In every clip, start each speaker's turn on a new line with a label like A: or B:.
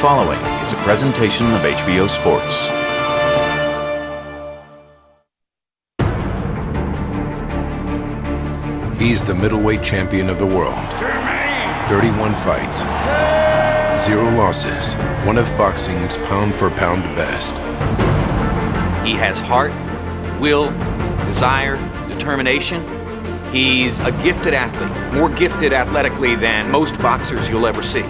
A: following is a presentation of HBO Sports.
B: He's the middleweight champion of the world. 31 fights, 0 losses, one of boxing's pound-for-pound best.
C: He has heart, will, desire, determination. He's a gifted athlete, more gifted athletically than most boxers you'll ever see.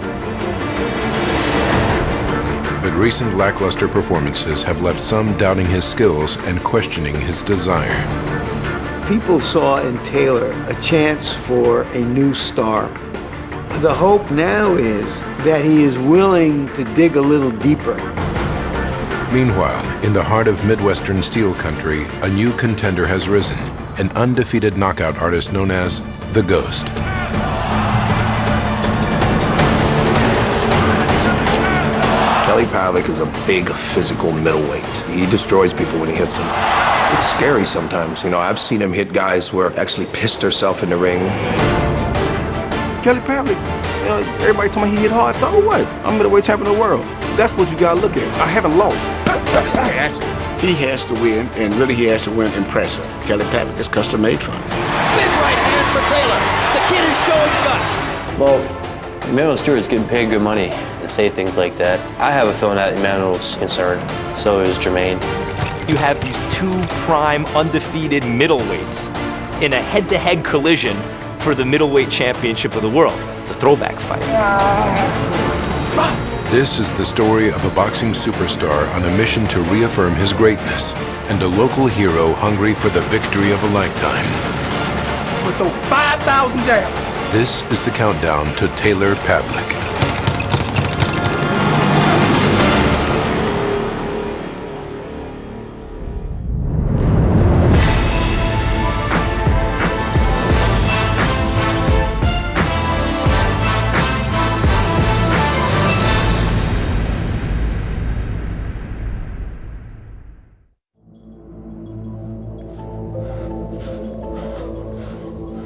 B: But recent lackluster performances have left some doubting his skills and questioning his desire.
D: People saw in Taylor a chance for a new star. The hope now is that he is willing to dig a little deeper.
B: Meanwhile, in the heart of Midwestern steel country, a new contender has risen, an undefeated knockout artist known as The Ghost.
E: Kelly Pavlik is a big physical middleweight. He destroys people when he hits them. It's scary sometimes. You know, I've seen him hit guys who are actually pissed herself in the ring.
F: Kelly Pavlik, you know, everybody told me he hit hard, so what? I'm middleweight champion of the world. That's what you gotta look at. I haven't lost.
G: He has to win, and really he has to win impressive. Kelly Pavlik is custom made for him.
H: Big right hand for Taylor. The kid is showing guts.
I: Well, Emmanuel Stewart's getting paid good money to say things like that. I have a feeling that Emmanuel's concerned. So is Jermain.
J: You have these two prime undefeated middleweights in a head-to-head collision for the middleweight championship of the world. It's a throwback fight.
B: This is the story of a boxing superstar on a mission to reaffirm his greatness and a local hero hungry for the victory of a lifetime.
F: With those 5,000 jabs.
B: This is the countdown to Taylor Pavlik.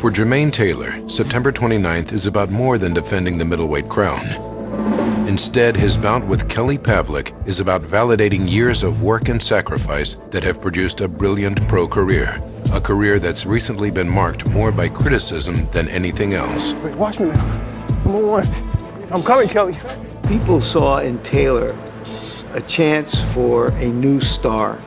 B: For Jermain Taylor, September 29th is about more than defending the middleweight crown. Instead, his bout with Kelly Pavlik is about validating years of work and sacrifice that have produced a brilliant pro career, a career that's recently been marked more by criticism than anything else.
F: Wait, watch me now. I'm on one. I'm coming, Kelly.
D: People saw in Taylor a chance for a new star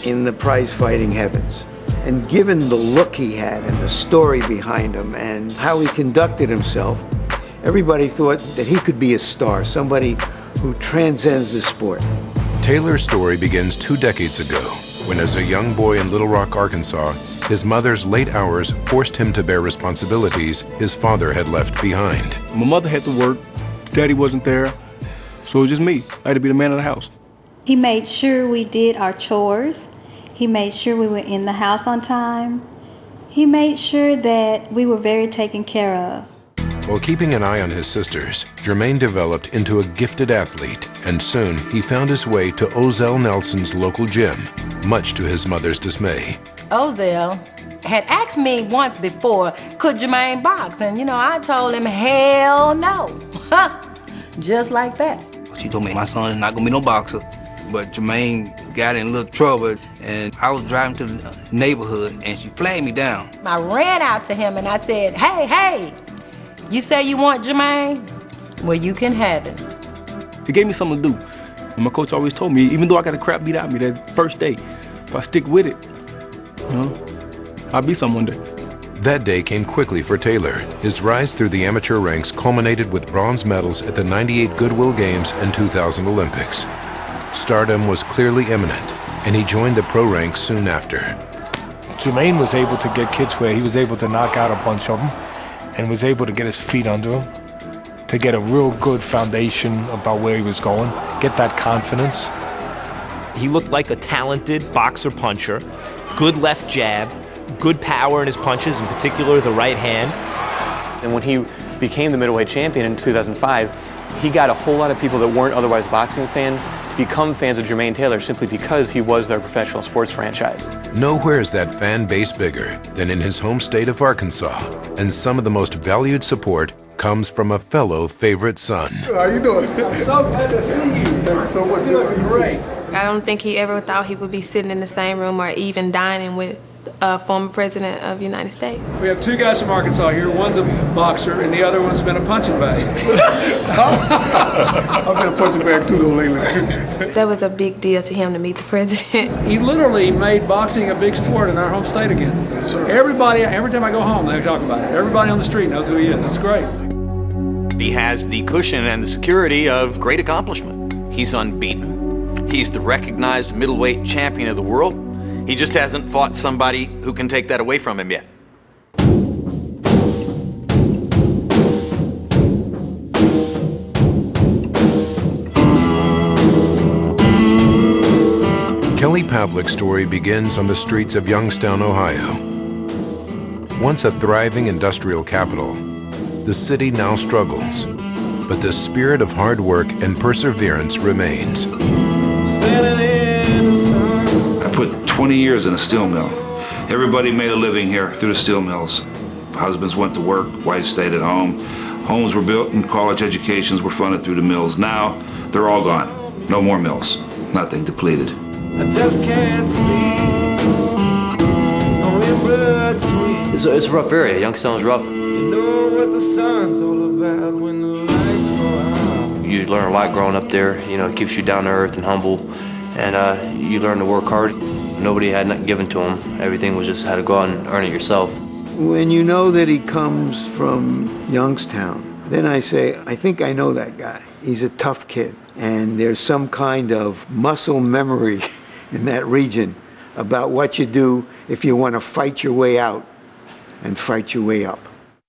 D: in the prize-fighting heavens. And given the look he had and the story behind him and how he conducted himself, everybody thought that he could be a star, somebody who transcends the sport.
B: Taylor's story begins 2 decades ago, when as a young boy in Little Rock, Arkansas, his mother's late hours forced him to bear responsibilities his father had left behind.
F: My mother had to work, daddy wasn't there, so it was just me. I had to be the man of the house.
K: He made sure we did our chores. He made sure we were in the house on time. He made sure that we were very taken care of.
B: While keeping an eye on his sisters, Jermain developed into a gifted athlete, and soon he found his way to Ozell Nelson's local gym, much to his mother's dismay.
L: Ozell had asked me once before, could Jermain box? And, you know, I told him, hell no. Just like that.
M: She told me my son is not going to be no boxer, but Jermain got in a little trouble, and I was driving to the neighborhood, and she flagged me down.
L: I ran out to him, and I said, hey, you say you want Jermain? Well, you can have it.
F: It gave me something to do. And my coach always told me, even though I got the crap beat out of me that first day, if I stick with it, you know, I'll be someone one day.
B: That day came quickly for Taylor. His rise through the amateur ranks culminated with bronze medals at the '98 Goodwill Games and 2000 Olympics. Stardom was clearly imminent, and he joined the pro ranks soon after.
N: Jermain was able to get kids where he was able to knock out a bunch of them and was able to get his feet under him, to get a real good foundation about where he was going, get that confidence.
J: He looked like a talented boxer-puncher, good left jab, good power in his punches, in particular the right hand.
I: And when he became the middleweight champion in 2005, he got a whole lot of people that weren't otherwise boxing fans to become fans of Jermain Taylor simply because he was their professional sports franchise.
B: Nowhere is that fan base bigger than in his home state of Arkansas, and some of the most valued support comes from a fellow favorite son.
O: How you doing?
P: I'm so glad to see you.
O: Thank you so much.
P: You look great.
Q: I don't think he ever thought he would be sitting in the same room or even dining with a former president of the United States.
P: We have two guys from Arkansas here. One's a boxer and the other one's been a punching bag.
O: I've been a punching bag too though lately.
Q: That was a big deal to him to meet the president.
P: He literally made boxing a big sport in our home state again. Yes, everybody, every time I go home, they talk about it. Everybody on the street knows who he is. It's great.
C: He has the cushion and the security of great accomplishment. He's unbeaten. He's the recognized middleweight champion of the world. He just hasn't fought somebody who can take that away from him yet.
B: Kelly Pavlik's story begins on the streets of Youngstown, Ohio. Once a thriving industrial capital, the city now struggles, but the spirit of hard work and perseverance remains.
R: I put 20 years in a steel mill. Everybody made a living here through the steel mills. Husbands went to work, wives stayed at home. Homes were built and college educations were funded through the mills. Now, they're all gone. No more mills. Nothing, depleted.
S: I just can't see.
I: It's a rough area. Youngstown's rough.
S: You know what the sun's all about when the lights go out.
I: You learn a lot growing up there. You know, it keeps you down to earth and humble. And you learn to work hard. Nobody had nothing given to him. Everything was just had to go out and earn it yourself.
D: When you know that he comes from Youngstown, then I say, I think I know that guy. He's a tough kid. And there's some kind of muscle memory in that region about what you do if you want to fight your way out and fight your way up.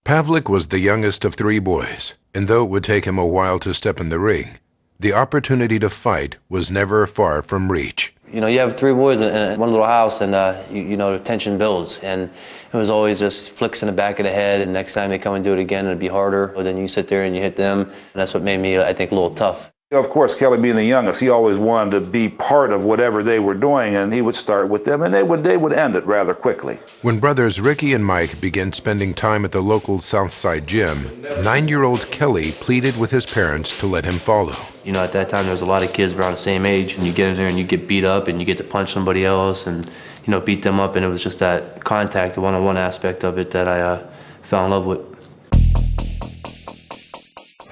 B: Pavlik was the youngest of three boys, and though it would take him a while to step in the ring, the opportunity to fight was never far from reach.
I: You know, you have three boys in one little house, and you know, the tension builds. And it was always just flicks in the back of the head, and next time they come and do it again, it'd be harder. But then you sit there and you hit them, and that's what made me, I think, a little tough.
R: Of course, Kelly being the youngest, he always wanted to be part of whatever they were doing, and he would start with them, and they would end it rather quickly.
B: When brothers Ricky and Mike began spending time at the local Southside gym, 9-year-old Kelly pleaded with his parents to let him follow.
I: You know, at that time, there was a lot of kids around the same age, and you get in there and you get beat up, and you get to punch somebody else, and, you know, beat them up, and it was just that contact, the one-on-one aspect of it that I fell in love with.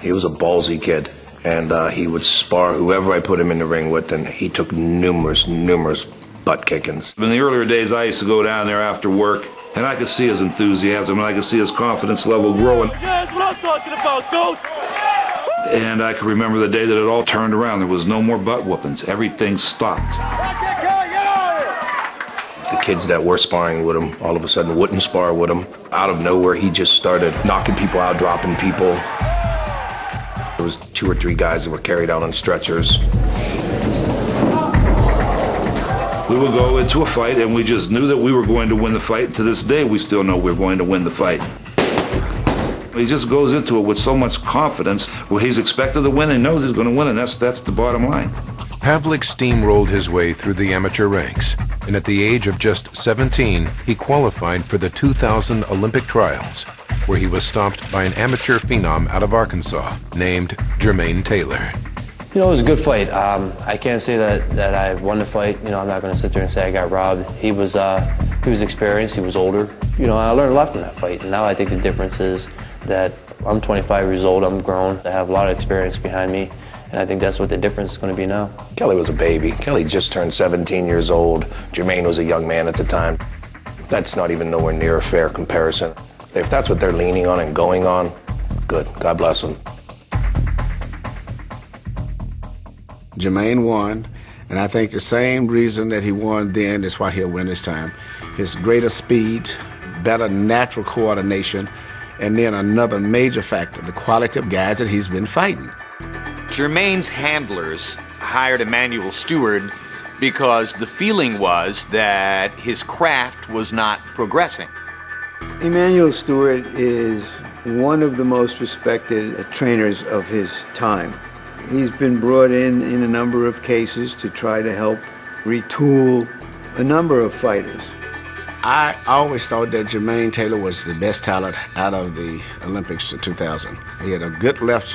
E: He was a ballsy kid. And he would spar whoever I put him in the ring with, and he took numerous butt kickings.
R: In the earlier days, I used to go down there after work, and I could see his enthusiasm, and I could see his confidence level growing.
S: That's what I'm talking about, Coach.
R: And I can remember the day that it all turned around. There was no more butt whoopings. Everything stopped.
E: The kids that were sparring with him all of a sudden wouldn't spar with him. Out of nowhere, he just started knocking people out, dropping people. There was 2 or 3 guys that were carried out on stretchers.
R: We would go into a fight, and we just knew that we were going to win the fight. To this day, we still know we're going to win the fight. He just goes into it with so much confidence. Well, he's expected to win, and knows he's going to win, and that's the bottom line.
B: Pavlik steamrolled his way through the amateur ranks, and at the age of just 17, he qualified for the 2000 Olympic trials, where he was stopped by an amateur phenom out of Arkansas named Jermain Taylor.
I: You know, it was a good fight. I can't say that I won the fight. You know, I'm not going to sit there and say I got robbed. He was experienced. He was older. You know, I learned a lot from that fight. And now I think the difference is that I'm 25 years old. I'm grown. I have a lot of experience behind me. And I think that's what the difference is going to be now.
E: Kelly was a baby. Kelly just turned 17 years old. Jermain was a young man at the time. That's not even nowhere near a fair comparison. If that's what they're leaning on and going on, good. God bless them.
G: Jermain won, and I think the same reason that he won then is why he'll win this time. His greater speed, better natural coordination, and then another major factor, the quality of guys that he's been fighting.
C: Jermain's handlers hired Emmanuel Stewart because the feeling was that his craft was not progressing.
D: Emmanuel Stewart is one of the most respected trainers of his time. He's been brought in a number of cases to try to help retool a number of fighters.
G: I always thought that Jermain Taylor was the best talent out of the Olympics in 2000. He had a good left jab.